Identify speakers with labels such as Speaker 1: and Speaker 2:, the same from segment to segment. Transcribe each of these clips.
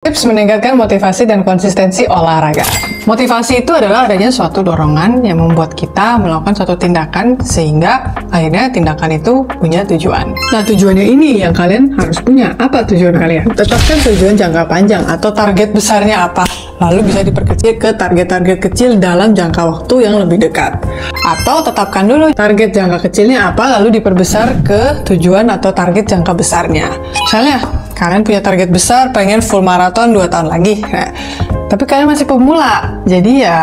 Speaker 1: Tips meningkatkan motivasi dan konsistensi olahraga. Motivasi itu adalah adanya suatu dorongan yang membuat kita melakukan suatu tindakan sehingga akhirnya tindakan itu punya tujuan. Nah, tujuannya ini yang kalian harus punya. Apa tujuan kalian? Tetapkan tujuan jangka panjang atau target besarnya apa. Lalu bisa diperkecil ke target-target kecil dalam jangka waktu yang lebih dekat. Atau tetapkan dulu target jangka kecilnya apa, lalu diperbesar ke tujuan atau target jangka besarnya. Misalnya, kalian punya target besar, pengen full maraton 2 tahun lagi. Nah, tapi kalian masih pemula, jadi ya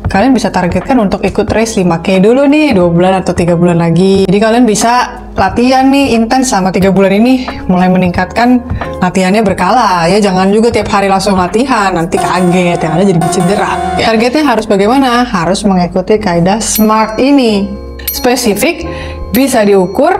Speaker 1: kalian bisa targetkan untuk ikut race 5K dulu nih, 2 bulan atau 3 bulan lagi. Jadi kalian bisa latihan nih intens sama 3 bulan ini, mulai meningkatkan latihannya berkala. Ya jangan juga tiap hari langsung latihan, nanti kaget, yang ada jadi cedera. Ya, targetnya harus bagaimana? Harus mengikuti kaidah SMART ini. Spesifik, bisa diukur,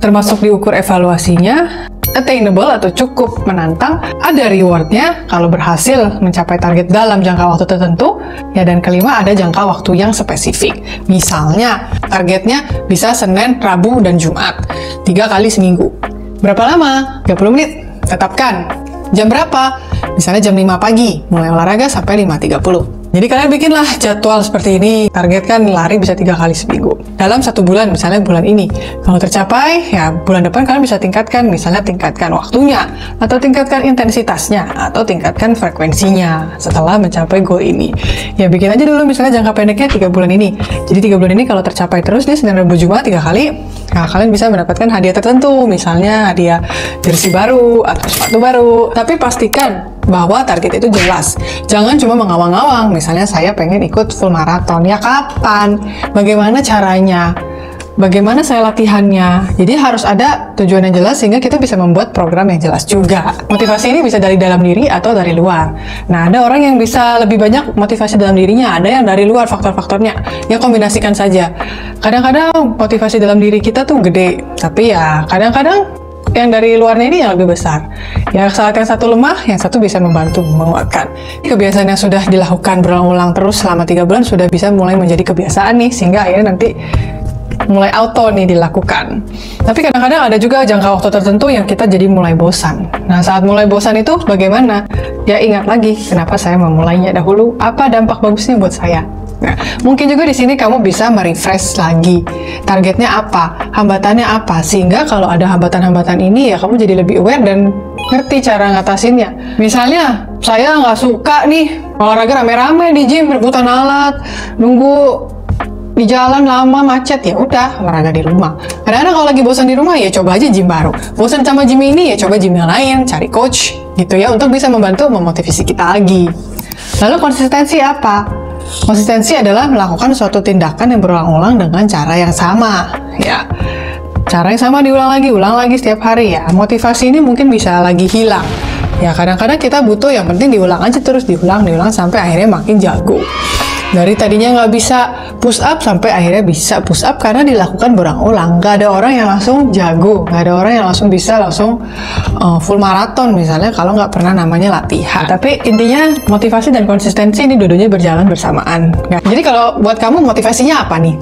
Speaker 1: termasuk diukur evaluasinya, attainable atau cukup menantang, ada rewardnya kalau berhasil mencapai target dalam jangka waktu tertentu, ya, dan kelima ada jangka waktu yang spesifik. Misalnya, targetnya bisa Senin, Rabu, dan Jumat, 3 kali seminggu. Berapa lama? 30 menit. Tetapkan. Jam berapa? Misalnya jam 5 pagi, mulai olahraga sampai 5.30. Jadi kalian bikinlah jadwal seperti ini, targetkan lari bisa 3 kali seminggu. Dalam 1 bulan, misalnya bulan ini. Kalau tercapai, ya bulan depan kalian bisa tingkatkan, misalnya tingkatkan waktunya, atau tingkatkan intensitasnya, atau tingkatkan frekuensinya setelah mencapai goal ini. Ya bikin aja dulu misalnya jangka pendeknya 3 bulan ini. Jadi 3 bulan ini kalau tercapai terus nih, Senin, Rabu, Jumat 3 kali, nah kalian bisa mendapatkan hadiah tertentu, misalnya hadiah jersey baru, atau sepatu baru. Tapi pastikan bahwa target itu jelas. Jangan cuma mengawang-awang, misalnya saya pengen ikut full maraton, ya kapan? Bagaimana caranya? Bagaimana saya latihannya? Jadi harus ada tujuan yang jelas sehingga kita bisa membuat program yang jelas juga. Motivasi ini bisa dari dalam diri atau dari luar. Nah, ada orang yang bisa lebih banyak motivasi dalam dirinya, ada yang dari luar faktor-faktornya. Ya kombinasikan saja. Kadang-kadang motivasi dalam diri kita tuh gede, tapi ya kadang-kadang yang dari luarnya ini yang lebih besar. Ya saat yang satu lemah, yang satu bisa membantu menguatkan. Kebiasaan yang sudah dilakukan berulang-ulang terus selama 3 bulan sudah bisa mulai menjadi kebiasaan nih, sehingga akhirnya nanti mulai auto nih dilakukan. Tapi kadang-kadang ada juga jangka waktu tertentu yang kita jadi mulai bosan. Nah, saat mulai bosan itu bagaimana? Ya ingat lagi, kenapa saya memulainya dahulu? Apa dampak bagusnya buat saya? Nah, mungkin juga di sini kamu bisa merefresh lagi. Targetnya apa? Hambatannya apa? Sehingga kalau ada hambatan-hambatan ini ya kamu jadi lebih aware dan ngerti cara ngatasinnya. Misalnya, saya nggak suka nih olahraga rame-rame di gym, rebutan alat, nunggu di jalan lama macet, ya udah olahraga di rumah. Kadang-kadang kalau lagi bosan di rumah ya coba aja gym baru. Bosan sama gym ini ya coba gym yang lain, cari coach gitu ya untuk bisa membantu memotivasi kita lagi. Lalu konsistensi apa? Konsistensi adalah melakukan suatu tindakan yang berulang-ulang dengan cara yang sama, ya. Cara yang sama diulang lagi setiap hari ya. Motivasi ini mungkin bisa lagi hilang. Ya kadang-kadang kita butuh yang penting diulang aja terus, diulang sampai akhirnya makin jago. Dari tadinya nggak bisa push up sampai akhirnya bisa push up karena dilakukan berulang-ulang. Nggak ada orang yang langsung jago, nggak ada orang yang langsung bisa full maraton misalnya kalau nggak pernah namanya latihan. Tapi intinya motivasi dan konsistensi ini dua-duanya berjalan bersamaan. Jadi kalau buat kamu motivasinya apa nih?